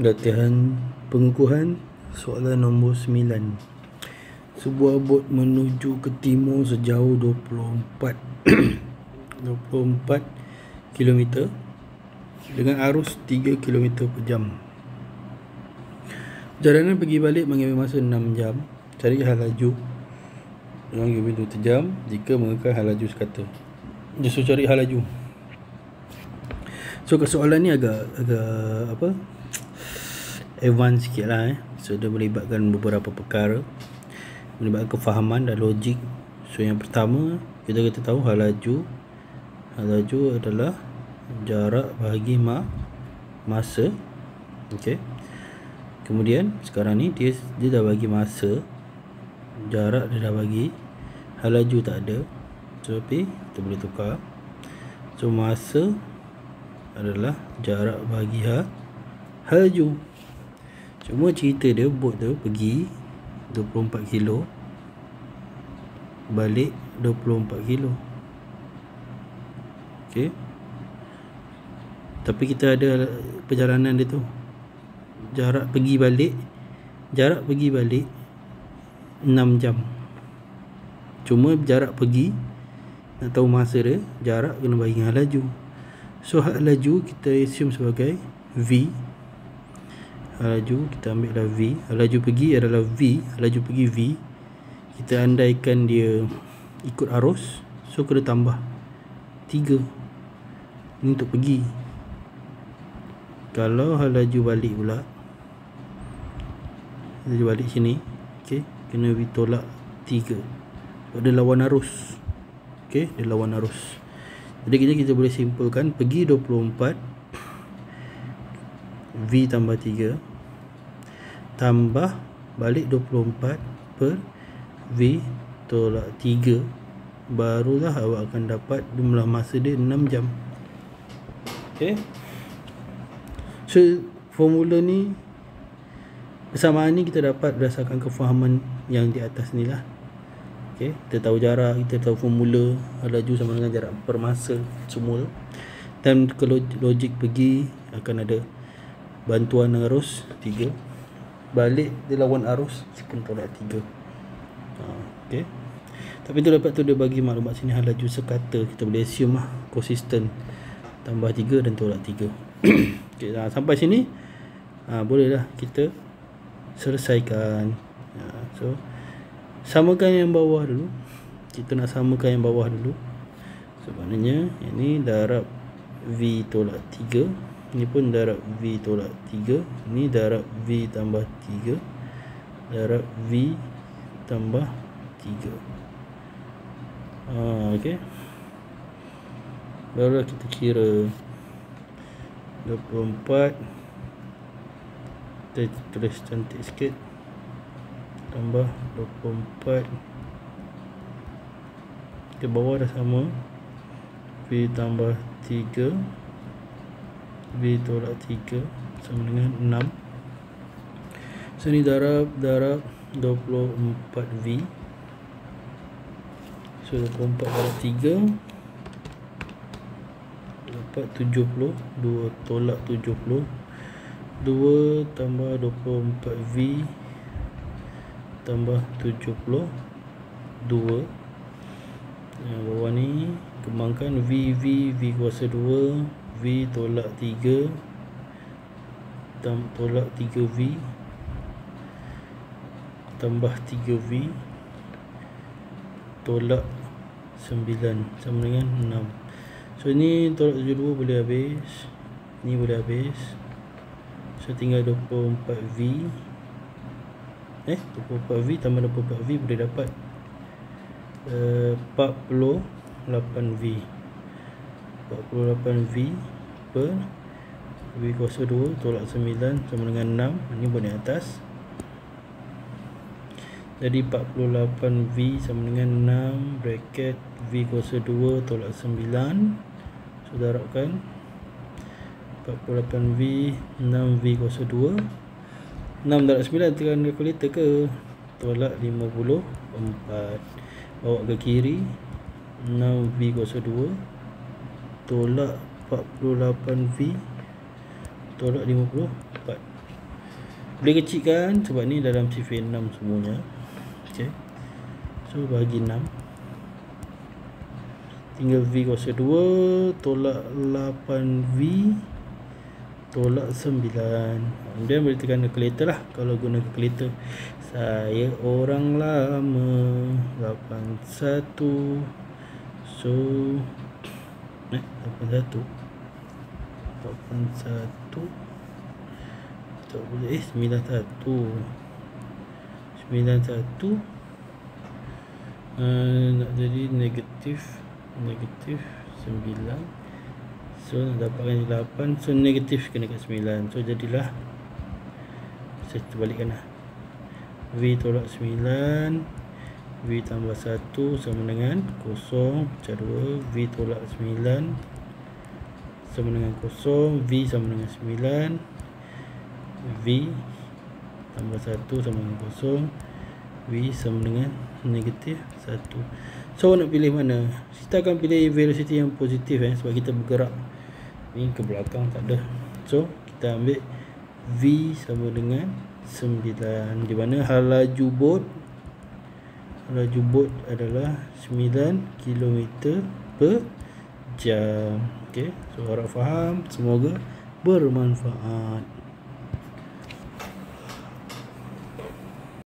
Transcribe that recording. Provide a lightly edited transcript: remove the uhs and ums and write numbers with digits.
Latihan pengukuhan soalan nombor 9. Sebuah bot menuju ke timur sejauh 24 km dengan arus 3 km per jam. Perjalanan pergi balik mengambil masa 6 jam. Cari hal laju dengan km per jam jika menggunakan hal laju sekata. So cari hal laju. So soalan ni agak advance sikit lah So dia melibatkan beberapa perkara, melibatkan kefahaman dan logik. So yang pertama, kita tahu hal laju adalah jarak bahagi masa. Okey. Kemudian sekarang ni dia dah bagi masa, jarak dia dah bagi, hal laju tak ada. So tapi kita boleh tukar. So masa adalah jarak bahagi hal laju. Cuma cerita dia bot tu pergi 24 kilo, balik 24 kilo. Okey. Tapi kita ada perjalanan dia tu. Jarak pergi balik 6 jam. Cuma jarak pergi, nak tahu masa dia, jarak kena bagi hal laju. So hal laju kita assume sebagai V. Hal laju kita ambil lah V. Hal laju pergi adalah V. Hal laju pergi V. Kita andaikan dia ikut arus, so kena tambah 3. Ini untuk pergi. Kalau hal laju balik pula, laju balik sini, okay, kena tolak 3 sebab dia lawan arus. Okay, dia lawan arus. Jadi kita boleh simpulkan pergi 24 V tambah 3 tambah balik 24 per V tolak 3, barulah awak akan dapat jumlah masa dia 6 jam. Okay. So formula ni, persamaan ni kita dapat berdasarkan kefahaman yang di atas ni lah. Okay. Kita tahu jarak, kita tahu formula hal laju sama dengan jarak per masa semula. Dan ke logik pergi akan ada bantuan arus 3, balik dia lawan arus pun tolak 3. Okay. Tapi tu lepas tu dia bagi maklumat sini hal laju sekata, kita boleh assume lah konsisten, tambah 3 dan tolak 3. Okay, sampai sini bolehlah kita selesaikan. So samakan yang bawah dulu. Kita nak samakan yang bawah dulu. So maknanya ini darab V tolak 3, ini pun darab V tolak 3, ini darab V tambah 3, darab V tambah 3. Okey. Barulah kita kira 24, kita tulis cantik sikit, tambah 24 ke bawah dah sama, V tambah 3, V tolak 3 sama dengan 6. So ni darab 24V. So 24 darab 3 dapat 70, 2 tolak 70, 2 tambah 24V tambah 72. Yang bawah ni kembangkan V kuasa 2, V tolak 3 tolak 3V tambah 3V tolak 9 sama dengan 6. So ni tolak 72 boleh habis, ni boleh habis. So tinggal 24V. 24V tambah 24V boleh dapat 48V. 48V per V kuasa 2 tolak 9 sama dengan 6. Ini buat di atas. Jadi 48V sama dengan 6 bracket V kuasa 2 tolak 9. So darabkan 48V 6V kuasa 2. 6 darab 9 tekan kalkulator ke, tolak 54. Bawa ke kiri, 6V kuasa 2 tolak 48V tolak 54. Boleh kecilkan sebab ni dalam CV6 semuanya. Okay, so bagi 6, tinggal V kuasa 2 tolak 8V tolak 9. Kemudian boleh tekan kalkulator lah. Kalau guna kalkulator, saya orang lama 81. So 81 tak boleh 91 nak jadi negatif 9. So nak dapatkan 8. So negatif kena kat 9. So jadilah, saya terbalikkan lah, V tolak 9, V tambah 1 sama dengan 0 pecah 2. V tolak 9 sama dengan 0. V sama dengan 9. V tambah 1 sama dengan 0. V sama dengan negatif 1. So nak pilih mana? Kita akan pilih velocity yang positif sebab kita bergerak ni ke belakang, tak ada. So kita ambil V sama dengan 9, di mana laju bot adalah 9 km/jam. Okay, so harap faham, semoga bermanfaat.